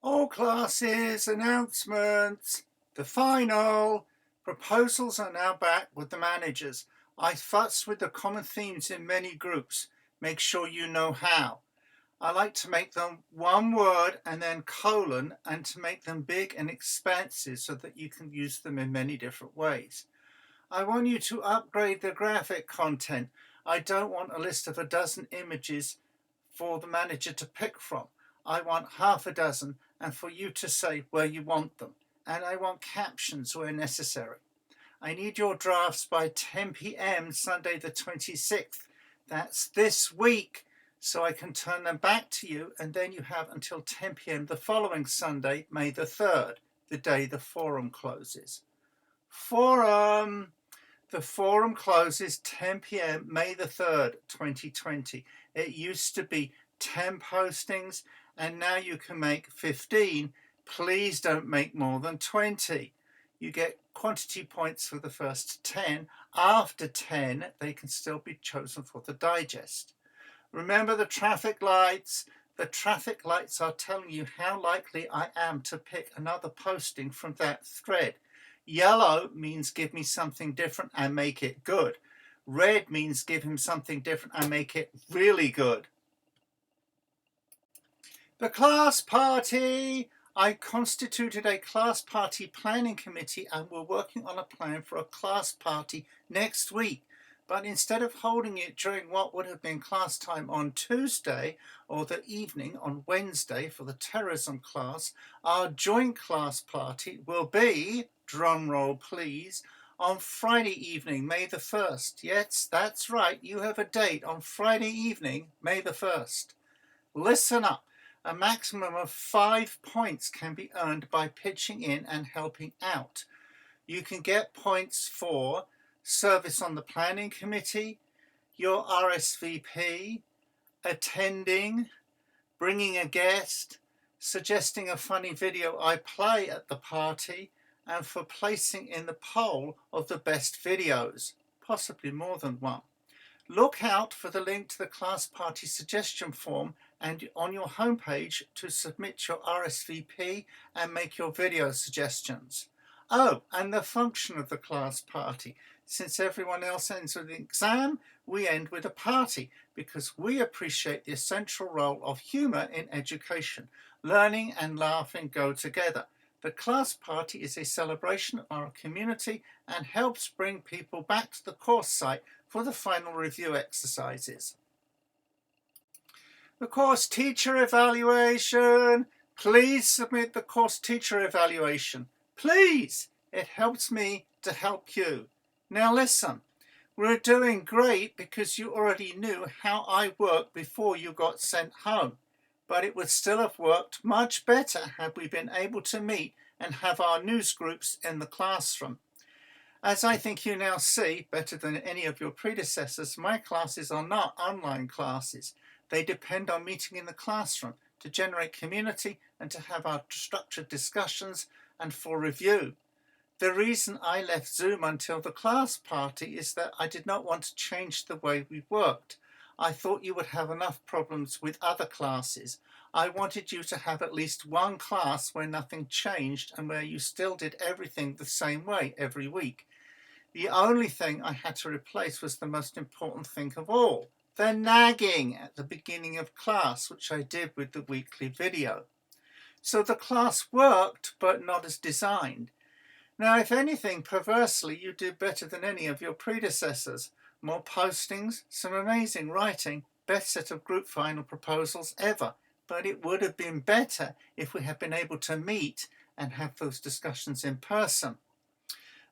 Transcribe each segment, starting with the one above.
All classes, announcements, the final. Proposals are now back with the managers. I fuss with the common themes in many groups. Make sure you know how. I like to make them one word and then colon, and to make them big and expansive so that you can use them in many different ways. I want you to upgrade the graphic content. I don't want a list of a dozen images for the manager to pick from. I want half a dozen, and for you to say where you want them. And I want captions where necessary. I need your drafts by 10 p.m. Sunday the 26th. That's this week, so I can turn them back to you, and then you have until 10 p.m. the following Sunday, May the 3rd, the day the forum closes. Forum! The forum closes 10 p.m. May the 3rd, 2020. It used to be 10 postings, and now you can make 15. Please don't make more than 20. You get quantity points for the first 10. After 10, they can still be chosen for the digest. Remember the traffic lights. The traffic lights are telling you how likely I am to pick another posting from that thread. Yellow means give me something different and make it good. Red means give him something different and make it really good. The class party. I constituted a class party planning committee, and we're working on a plan for a class party next week. But instead of holding it during what would have been class time on Tuesday or the evening on Wednesday for the terrorism class, our joint class party will be, drum roll please, on Friday evening, May the 1st. Yes, that's right, you have a date on Friday evening, May the 1st. Listen up. A maximum of 5 points can be earned by pitching in and helping out. You can get points for service on the planning committee, your RSVP, attending, bringing a guest, suggesting a funny video I play at the party, and for placing in the poll of the best videos, possibly more than one. Look out for the link to the class party suggestion form and on your homepage to submit your RSVP and make your video suggestions. Oh, and the function of the class party. Since everyone else ends with an exam, we end with a party because we appreciate the essential role of humour in education. Learning and laughing go together. The class party is a celebration of our community and helps bring people back to the course site for the final review exercises. The course teacher evaluation. Please submit the course teacher evaluation. Please! It helps me to help you. Now listen, we're doing great because you already knew how I work before you got sent home. But it would still have worked much better had we been able to meet and have our news groups in the classroom. As I think you now see, better than any of your predecessors, my classes are not online classes. They depend on meeting in the classroom to generate community and to have our structured discussions and for review. The reason I left Zoom until the class party is that I did not want to change the way we worked. I thought you would have enough problems with other classes. I wanted you to have at least one class where nothing changed and where you still did everything the same way every week. The only thing I had to replace was the most important thing of all, the nagging at the beginning of class, which I did with the weekly video. So the class worked, but not as designed. Now, if anything, perversely, you do better than any of your predecessors. More postings, some amazing writing, best set of group final proposals ever. But it would have been better if we had been able to meet and have those discussions in person.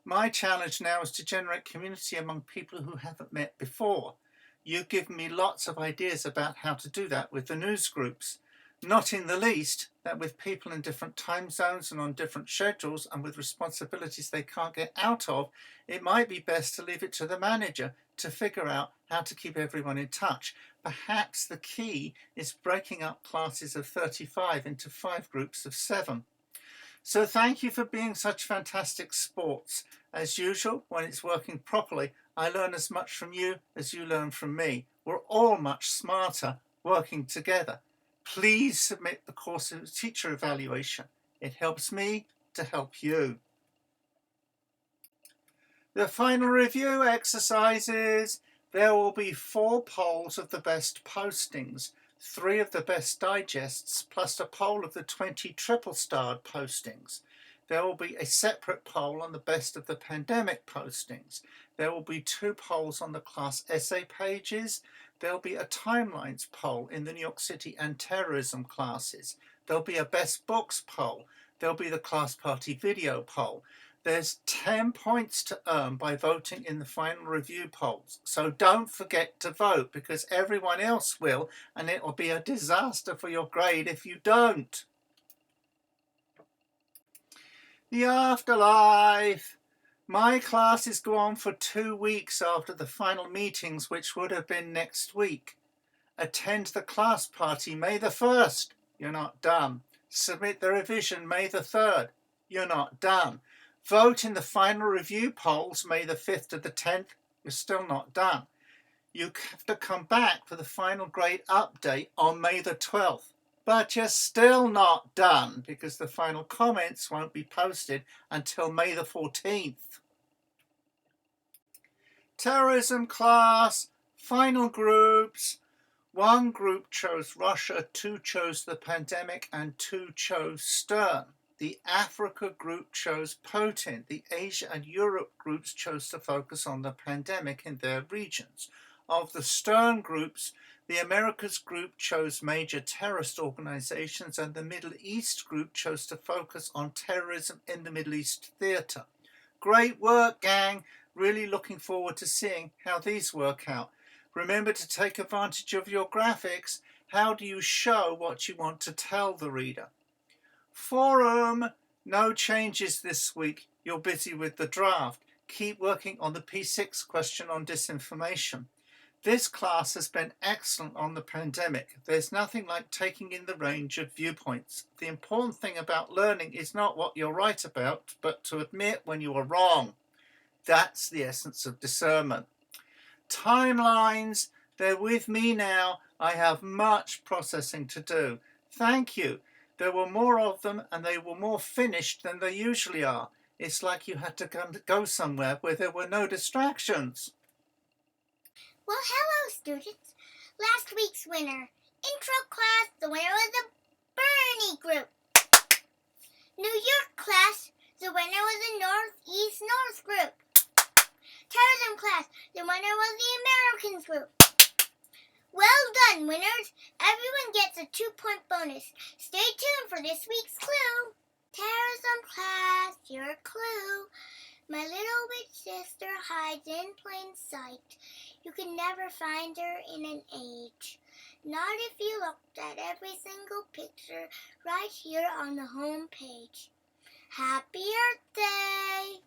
My challenge now is to generate community among people who haven't met before. You've given me lots of ideas about how to do that with the news groups. Not in the least that with people in different time zones and on different schedules and with responsibilities they can't get out of, it might be best to leave it to the manager to figure out how to keep everyone in touch. Perhaps the key is breaking up classes of 35 into 5 groups of 7. So thank you for being such fantastic sports. As usual, when it's working properly, I learn as much from you as you learn from me. We're all much smarter working together. Please submit the course teacher evaluation. It helps me to help you. The final review exercises. There will be 4 polls of the best postings, 3 of the best digests, plus a poll of the 20 triple-starred postings. There will be a separate poll on the best of the pandemic postings. There will be 2 polls on the class essay pages. There will be a timelines poll in the New York City and terrorism classes. There will be a best books poll. There will be the class party video poll. There's 10 points to earn by voting in the final review polls. So don't forget to vote, because everyone else will, and it will be a disaster for your grade if you don't. The afterlife. My classes go on for 2 weeks after the final meetings, which would have been next week. Attend the class party May the 1st. You're not done. Submit the revision May the 3rd. You're not done. Vote in the final review polls May the 5th to the 10th. You're still not done. You have to come back for the final grade update on May the 12th. But you're still not done, because the final comments won't be posted until May the 14th. Terrorism class, final groups. 1 group chose Russia, 2 chose the pandemic, and 2 chose Stern. The Africa group chose Putin. The Asia and Europe groups chose to focus on the pandemic in their regions. Of the Stern groups, the Americas group chose major terrorist organizations, and the Middle East group chose to focus on terrorism in the Middle East theater. Great work, gang. Really looking forward to seeing how these work out. Remember to take advantage of your graphics. How do you show what you want to tell the reader? Forum. No changes this week. You're busy with the draft. Keep working on the P6 question on disinformation. This class has been excellent on the pandemic. There's nothing like taking in the range of viewpoints. The important thing about learning is not what you're right about, but to admit when you are wrong. That's the essence of discernment. Timelines. They're with me now. I have much processing to do. Thank you. There were more of them, and they were more finished than they usually are. It's like you had to go somewhere where there were no distractions. Well, hello, students. Last week's winner. Intro class, the winner was the Bernie group. New York class, the winner was the Northeast North group. Terrorism class, the winner was the Americans group. Well done, winners. Everyone gets a 2-point bonus. Stay tuned for this week's clue. Terrorism class, your clue. My little witch sister hides in plain sight. You can never find her in an age. Not if you looked at every single picture right here on the home page. Happy Earth Day!